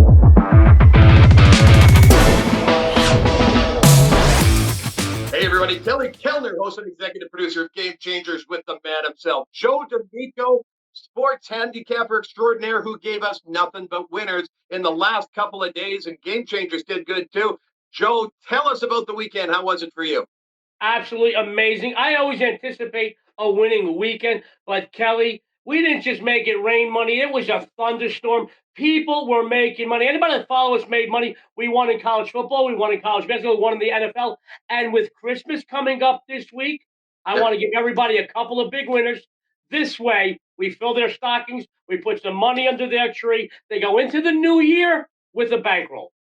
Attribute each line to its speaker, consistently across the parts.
Speaker 1: Hey everybody, Kelly Kellner, host and executive producer of Game Changers with the man himself, Joe D'Amico, sports handicapper extraordinaire who gave us nothing but winners in the last couple of days, and Game Changers did good too. Joe, tell us about the weekend. How was it for you?
Speaker 2: Absolutely amazing. I always anticipate a winning weekend, but Kelly, we didn't just make it rain money. It was a thunderstorm. People were making money. Anybody that follow us made money. We won in college football. We won in college basketball. We won in the NFL. And with Christmas coming up this week, I want to give everybody a couple of big winners. This way, we fill their stockings. We put some money under their tree. They go into the new year with a bankroll.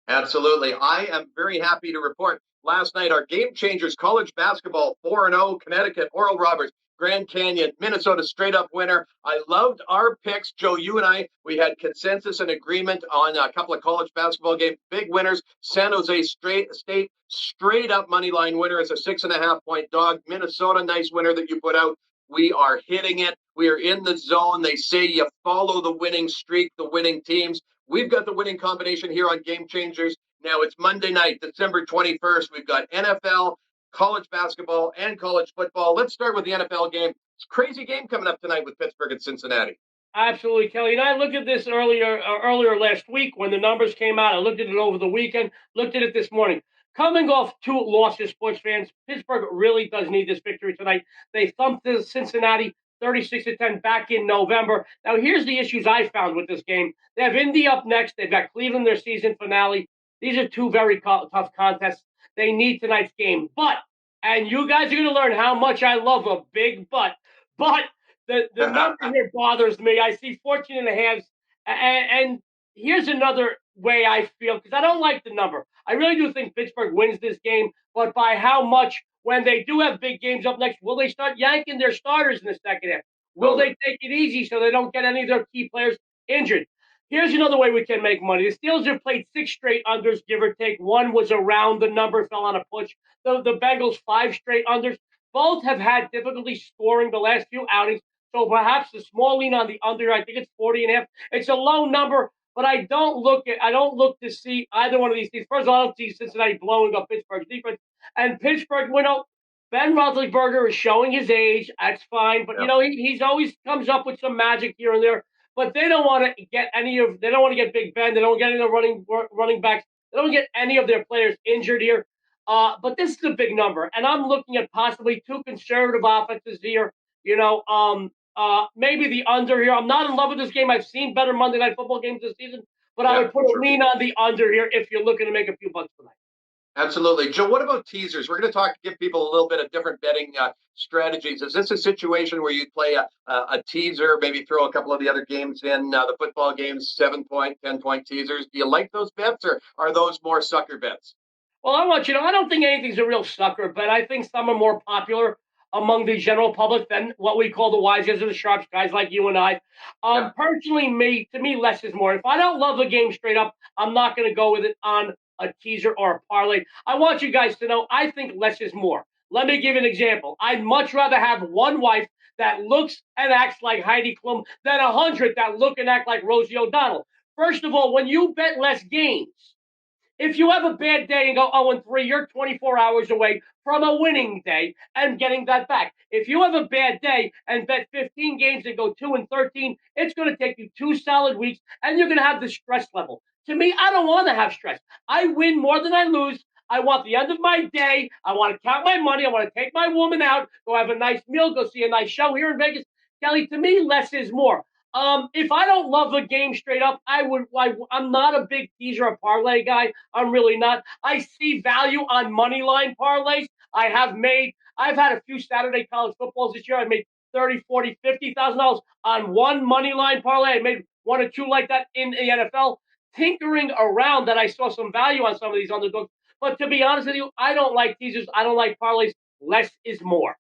Speaker 1: Absolutely. I am very happy to report last night our Game Changers college basketball 4-0 Connecticut, Oral Roberts, Grand Canyon, Minnesota straight up winner. I loved our picks. Joe, you and I, we had consensus and agreement on a couple of college basketball games. Big winners. San Jose State straight up money line winner as a 6.5-point dog. Minnesota, nice winner that you put out. We are hitting it. We are in the zone. They say you follow the winning streak, the winning teams. We've got the winning combination here on Game Changers. Now it's Monday night, December 21st. We've got NFL, college basketball, and college football. Let's start with the NFL game. It's a crazy game coming up tonight with Pittsburgh and Cincinnati.
Speaker 2: Absolutely, Kelly. And I looked at this earlier last week when the numbers came out. I looked at it over the weekend, looked at it this morning. Coming off two losses, sports fans, Pittsburgh really does need this victory tonight. They thumped Cincinnati 36-10 back in November. Now, here's the issues I found with this game. They have Indy up next. They've got Cleveland their season finale. These are two very tough contests. They need tonight's game. And you guys are going to learn how much I love a big but the number here bothers me. I see 14 and a half. And here's another way I feel, because I don't like the number. I really do think Pittsburgh wins this game, but by how much? When they do have big games up next, will they start yanking their starters in the second half? Will they take it easy so they don't get any of their key players injured? Here's another way we can make money. The Steelers have played 6 straight unders, give or take. One was around the number, fell on a push. The Bengals, 5 straight unders. Both have had difficulty scoring the last few outings. So perhaps the small lean on the under, I think it's 40 and a half. It's a low number, but I don't look to see either one of these teams. First of all, I don't see Cincinnati blowing up Pittsburgh's defense. And Pittsburgh, Ben Roethlisberger is showing his age. That's fine, but he's always comes up with some magic here and there. But they don't want to get they don't want to get Big Ben. They don't get any of the running backs. They don't get any of their players injured here. But this is a big number, and I'm looking at possibly 2 conservative offenses here. Maybe the under here. I'm not in love with this game. I've seen better Monday Night Football games this season, but I would put a lean on the under here if you're looking to make a few bucks tonight.
Speaker 1: Absolutely. Joe, what about teasers? We're going to give people a little bit of different betting strategies. Is this a situation where you play a teaser, maybe throw a couple of the other games in, the football games, 7-point, 10-point teasers? Do you like those bets, or are those more sucker bets?
Speaker 2: Well, I don't think anything's a real sucker bet. I think some are more popular among the general public than what we call the wise guys or the sharps, guys like you and I. Personally, to me, less is more. If I don't love the game straight up, I'm not going to go with it on a teaser or a parlay. I want you guys to know I think less is more. Let me give you an example. I'd much rather have one wife that looks and acts like Heidi Klum than 100 that look and act like Rosie O'Donnell. First of all, when you bet less games, if you have a bad day and go 0-3, you're 24 hours away from a winning day and getting that back. If you have a bad day and bet 15 games and go 2-13, it's going to take you 2 solid weeks, and you're going to have the stress level. To me, I don't want to have stress. I win more than I lose. I want the end of my day. I want to count my money. I want to take my woman out, go have a nice meal, go see a nice show here in Vegas. Kelly, to me, less is more. If I don't love the game straight up, I'm not a big teaser or parlay guy. I'm really not. I see value on money line parlays. I've had a few Saturday college footballs this year. I made $30, $40, $50,000 on one money line parlay. I made 1 or 2 like that in the NFL. Tinkering around that, I saw some value on some of these underdogs. But to be honest with you, I don't like teasers. I don't like parlays. Less is more.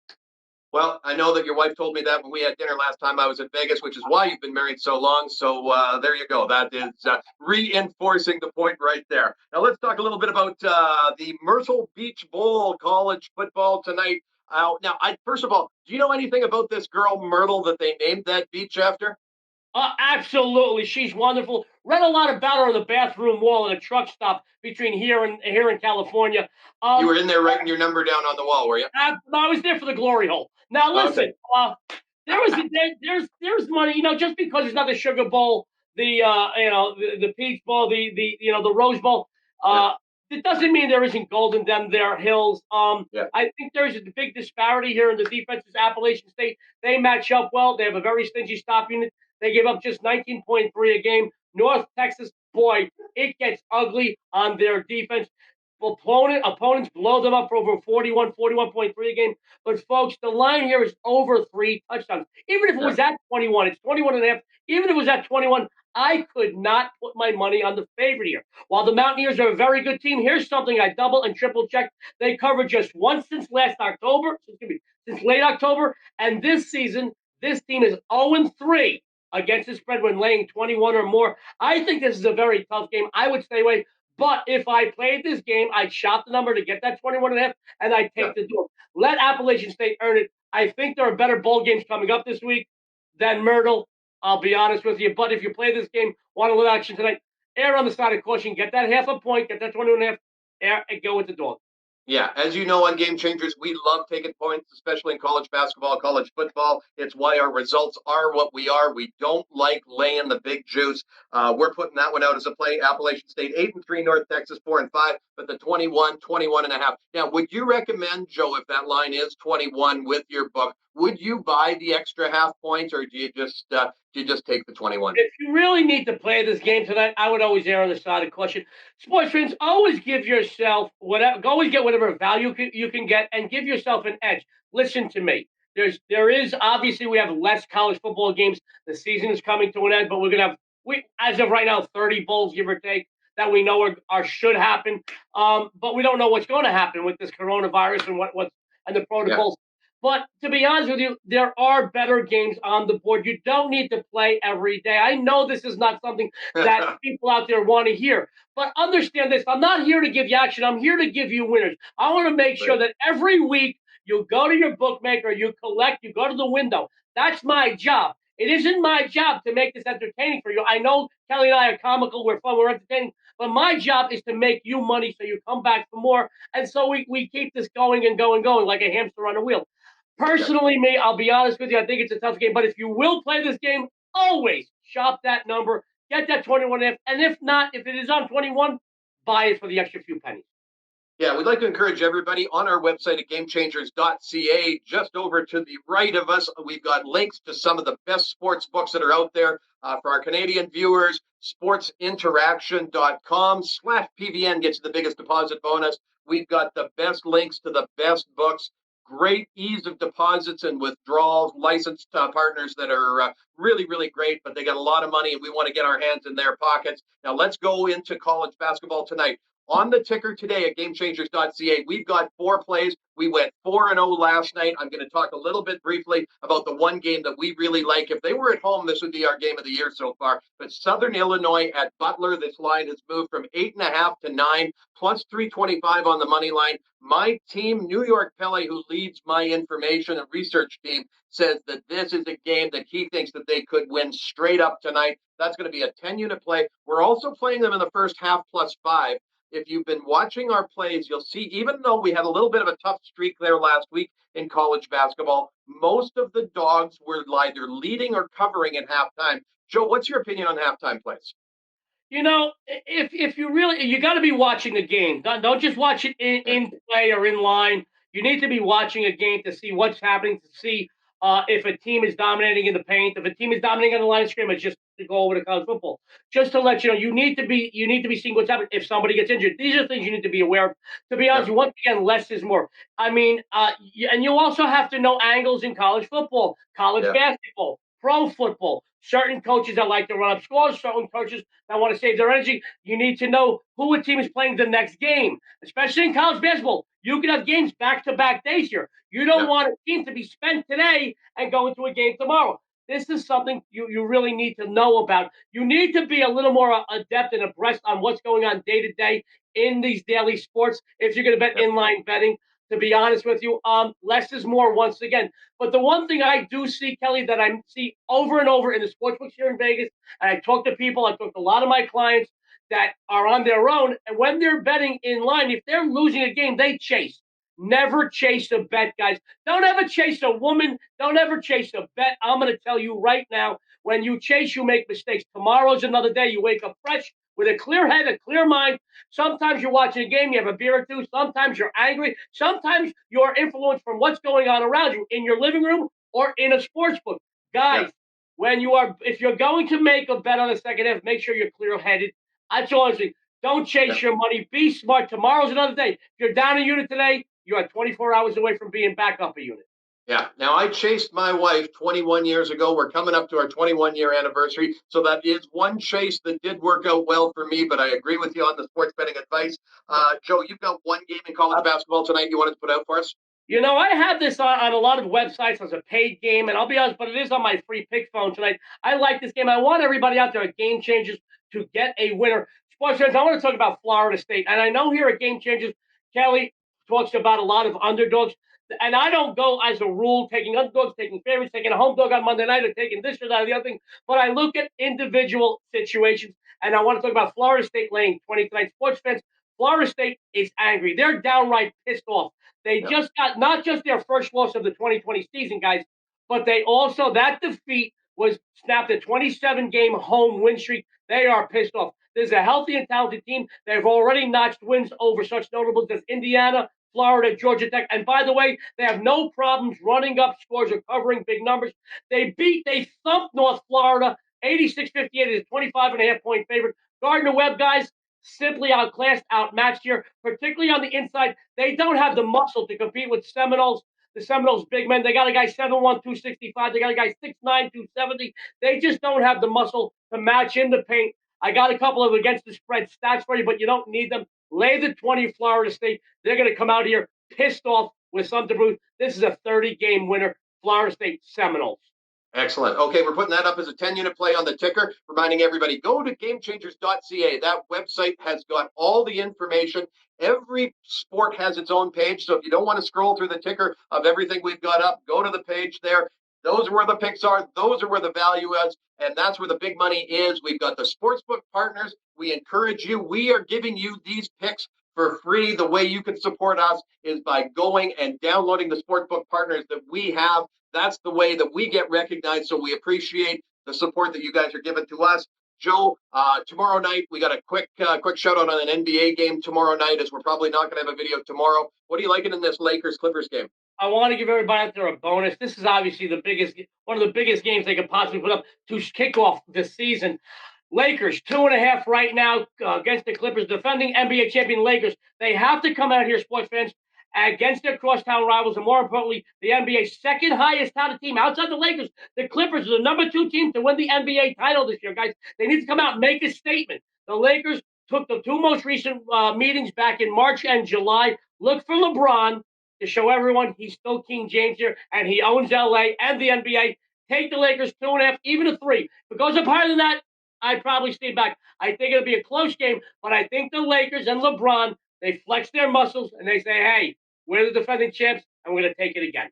Speaker 1: Well, I know that your wife told me that when we had dinner last time I was in Vegas, which is why you've been married so long. So there you go. That is reinforcing the point right there. Now let's talk a little bit about the Myrtle Beach Bowl college football tonight. Now, first of all, do you know anything about this girl Myrtle that they named that beach after?
Speaker 2: Absolutely, she's wonderful. Read a lot about her on the bathroom wall at a truck stop between here in California.
Speaker 1: You
Speaker 2: Um,
Speaker 1: were in there writing your number down on the wall, were you?
Speaker 2: I was there for the glory hole. Now
Speaker 1: Okay.
Speaker 2: listen, there was there's money. Just because it's not the Sugar Bowl, the the Peach Bowl, the Rose Bowl.
Speaker 1: Yeah.
Speaker 2: It doesn't mean there isn't gold in them there hills.
Speaker 1: Yeah.
Speaker 2: I think there's a big disparity here in the defenses. Appalachian State, they match up well. They have a very stingy stop unit. They give up just 19.3 a game. North Texas, boy, it gets ugly on their defense. Opponents blow them up for over 41.3 a game. But folks, the line here is over 3 touchdowns. Even if it was at 21, it's 21 and a half. Even if it was at 21, I could not put my money on the favorite here. While the Mountaineers are a very good team, here's something I double and triple checked. They covered just once since last October, since late October, and this season, this team is 0-3 against the spread when laying 21 or more. I think this is a very tough game. I would stay away. But if I played this game, I'd shop the number to get that 21 and a half, and I'd take the deal. Let Appalachian State earn it. I think there are better bowl games coming up this week than Myrtle. I'll be honest with you. But if you play this game, want a little action tonight, err on the side of caution. Get that half a point, get that 21 and a half, and go with the dog.
Speaker 1: Yeah, as you know on Game Changers, we love taking points, especially in college basketball, college football. It's why our results are what we are. We don't like laying the big juice. We're putting that one out as a play. Appalachian State 8-3, North Texas 4-5, but the 21 and a half. Now, would you recommend, Joe, if that line is 21 with your book, would you buy the extra half points, or do you just take the 21?
Speaker 2: If you really need to play this game tonight, I would always err on the side of caution. Sports fans, always give yourself always get whatever value you can get, and give yourself an edge. Listen to me. There is obviously we have less college football games. The season is coming to an end, but we're gonna have as of right now 30 bowls, give or take, that we know are should happen. But we don't know what's going to happen with this coronavirus and what's and the protocols. But to be honest with you, there are better games on the board. You don't need to play every day. I know this is not something that people out there want to hear, but understand this. I'm not here to give you action. I'm here to give you winners. I want to make sure that every week you go to your bookmaker, you collect, you go to the window. That's my job. It isn't my job to make this entertaining for you. I know Kelly and I are comical, we're fun, we're entertaining, but my job is to make you money so you come back for more. And so we keep this going and going, like a hamster on a wheel. Personally, me, I'll be honest with you, I think it's a tough game. But if you will play this game, always shop that number, get that 21 and if not, if it is on 21, buy it for the extra few pennies.
Speaker 1: Yeah, we'd like to encourage everybody on our website at GameChangerz-DEC-21-20. Just over to the right of us, we've got links to some of the best sports books that are out there. For our Canadian viewers, sportsinteraction.com/PVN gets you the biggest deposit bonus. We've got the best links to the best books. Great ease of deposits and withdrawals, licensed partners that are really, really great, but they got a lot of money and we want to get our hands in their pockets. Now let's go into college basketball tonight. On the ticker today at GameChangerz.ca, we've got 4 plays. We went 4-0 last night. I'm going to talk a little bit briefly about the one game that we really like. If they were at home, this would be our game of the year so far. But Southern Illinois at Butler, this line has moved from 8.5 to 9, plus 325 on the money line. My team, New York Pele, who leads my information and research team, says that this is a game that he thinks that they could win straight up tonight. That's going to be a 10-unit play. We're also playing them in the first half plus 5. If you've been watching our plays, you'll see, even though we had a little bit of a tough streak there last week in college basketball, most of the dogs were either leading or covering at halftime. Joe, what's your opinion on halftime plays?
Speaker 2: If you really, you got to be watching the game. Don't just watch it in play or in line. You need to be watching a game to see what's happening, to see if a team is dominating in the paint, if a team is dominating on the line of scrimmage, just to go over to college football. Just to let you know, you need to be seeing what's happening if somebody gets injured. These are things you need to be aware of. To be honest, once again, less is more. I mean, and you also have to know angles in college football, college basketball, pro football. Certain coaches that like to run up scores, certain coaches that want to save their energy. You need to know who a team is playing the next game, especially in college basketball. You can have games back-to-back days here. You don't want a team to be spent today and go into a game tomorrow. This is something you really need to know about. You need to be a little more adept and abreast on what's going on day to day in these daily sports if you're going to bet inline betting. to be honest with you. Less is more once again. But the one thing I do see, Kelly, that I see over and over in the sportsbooks here in Vegas, and I talk to people, I talk to a lot of my clients that are on their own, and when they're betting in line, if they're losing a game, they chase. Never chase a bet, guys. Don't ever chase a woman. Don't ever chase a bet. I'm going to tell you right now, when you chase, you make mistakes. Tomorrow's another day. You wake up fresh with a clear head, a clear mind. Sometimes you're watching a game, you have a beer or two. Sometimes you're angry. Sometimes you're influenced from what's going on around you in your living room or in a sports book. Guys, if you're going to make a bet on the second half, make sure you're clear headed. That's all I'm saying. Don't chase your money. Be smart. Tomorrow's another day. If you're down a unit today, you are 24 hours away from being back up a unit.
Speaker 1: Yeah. Now, I chased my wife 21 years ago. We're coming up to our 21-year anniversary. So that is one chase that did work out well for me, but I agree with you on the sports betting advice. Joe, you've got one game in college basketball tonight you wanted to put out for us?
Speaker 2: You know, I have this on a lot of websites as a paid game, and I'll be honest, but it is on my free pick phone tonight. I like this game. I want everybody out there at Game Changers to get a winner. Sports fans, I want to talk about Florida State. And I know here at Game Changers, Kelly talks about a lot of underdogs. And I don't go as a rule taking underdogs, taking favorites, taking a home dog on Monday night, or taking this or that or the other thing. But I look at individual situations, and I want to talk about Florida State laying 20 tonight. Sports fans, Florida State is angry. They're downright pissed off. They just got not just their first loss of the 2020 season, guys, but they also, that defeat was snapped a 27-game home win streak. They are pissed off. There's a healthy and talented team. They've already notched wins over such notables as Indiana, Florida, Georgia Tech. And by the way, they have no problems running up scores or covering big numbers. They thumped North Florida 86-58 as a 25.5-point favorite. Gardner-Webb, guys, simply outclassed, outmatched here, particularly on the inside. They don't have the muscle to compete with Seminoles. The Seminoles big men, they got a guy 7'1", 265. They got a guy 6'9", 270. They just don't have the muscle to match in the paint. I got a couple of against the spread stats for you, but you don't need them. Lay the 20 Florida State. They're going to come out here pissed off with something to prove. This is a 30-game winner, Florida State Seminoles.
Speaker 1: Excellent. Okay, we're putting that up as a 10-unit play on the ticker, reminding everybody, go to GameChangerz-DEC. That website has got all the information. Every sport has its own page, so if you don't want to scroll through the ticker of everything we've got up, go to the page there. Those are where the picks are. Those are where the value is, and that's where the big money is. We've got the sportsbook partners. We encourage you. We are giving you these picks for free. The way you can support us is by going and downloading the sportsbook partners that we have. That's the way that we get recognized, so we appreciate the support that you guys are giving to us. Joe, tomorrow night, we got a quick shout out on an NBA game tomorrow night, as we're probably not going to have a video tomorrow. What are you liking in this Lakers-Clippers game?
Speaker 2: I want to give everybody out there a bonus. This is obviously one of the biggest games they could possibly put up to kick off the season. Lakers, 2.5 right now against the Clippers, defending NBA champion Lakers. They have to come out here, sports fans, against their crosstown rivals, and more importantly, the NBA's second highest touted team outside the Lakers. The Clippers are the number 2 team to win the NBA title this year, guys. They need to come out and make a statement. The Lakers took the 2 most recent meetings back in March and July. Look for LeBron to show everyone he's still King James here, and he owns LA and the NBA. Take the Lakers 2.5, even a 3. If it goes up higher than that, I'd probably stay back. I think it'll be a close game, but I think the Lakers and LeBron, they flex their muscles and they say, hey, we're the defending champs, and we're going to take it again.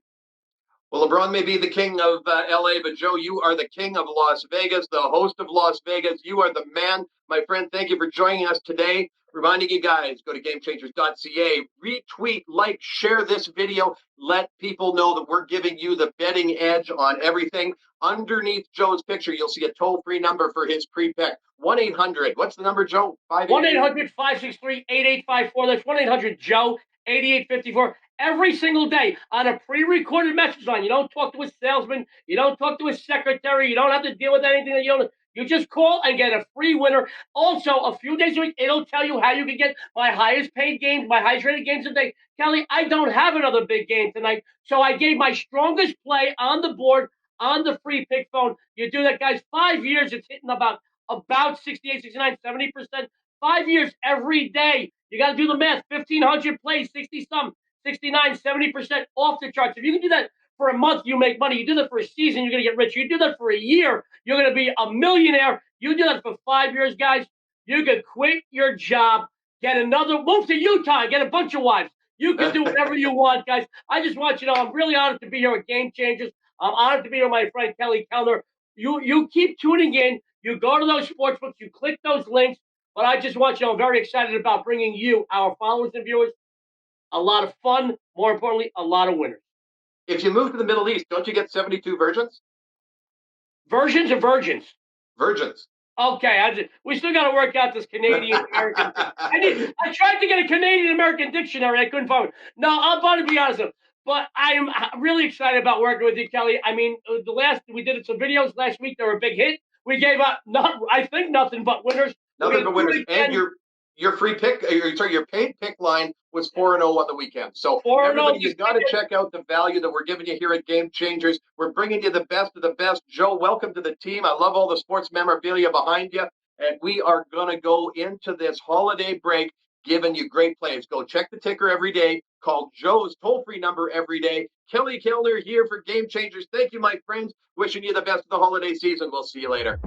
Speaker 1: Well, LeBron may be the king of LA, but Joe, you are the king of Las Vegas, the host of Las Vegas. You are the man. My friend, thank you for joining us today. Reminding you guys, go to GameChangerz.ca, retweet, like, share this video. Let people know that we're giving you the betting edge on everything. Underneath Joe's picture, you'll see a toll-free number for his pre-pick. 1-800. What's the number, Joe?
Speaker 2: 1-800-563-8854. That's 1-800-JOE. 8854 every single day on a pre-recorded message line. You don't talk to a salesman. You don't talk to a secretary. You don't have to deal with anything that you don't. You just call and get a free winner. Also, a few days a week, it'll tell you how you can get my highest paid games, my highest rated games a day. Kelly, I don't have another big game tonight, so I gave my strongest play on the board on the free pick phone. You do that, guys. 5 years, it's hitting about 68, 69, 70%. 5 years every day. You got to do the math. 1,500 plays, 60-some, 69, 70% off the charts. If you can do that for a month, you make money. You do that for a season, you're going to get rich. You do that for a year, you're going to be a millionaire. You do that for 5 years, guys, you could quit your job, get another, move to Utah, get a bunch of wives. You can do whatever you want, guys. I just want you to know I'm really honored to be here at Game Changers. I'm honored to be here with my friend Kelly Kellner. You keep tuning in. You go to those sports books. You click those links. But I just want you to know I'm very excited about bringing you, our followers and viewers, a lot of fun. More importantly, a lot of winners.
Speaker 1: If you move to the Middle East, don't you get 72 virgins?
Speaker 2: Versions or virgins?
Speaker 1: Virgins.
Speaker 2: Okay, we still got to work out this Canadian American. I tried to get a Canadian American dictionary. I couldn't find it. No, I'm about to be honest with you, but I am really excited about working with you, Kelly. I mean, we did some videos last week. They were a big hit. We gave out nothing but winners.
Speaker 1: Nothing but winners. And your free pick, your paid pick line was 4-0 on the weekend. So everybody, you got to check out the value that we're giving you here at Game Changers. We're bringing you the best of the best. Joe, welcome to the team. I love all the sports memorabilia behind you. And we are going to go into this holiday break giving you great plays. Go check the ticker every day. Call Joe's toll-free number every day. Kelly Kellner here for Game Changers. Thank you, my friends. Wishing you the best of the holiday season. We'll see you later.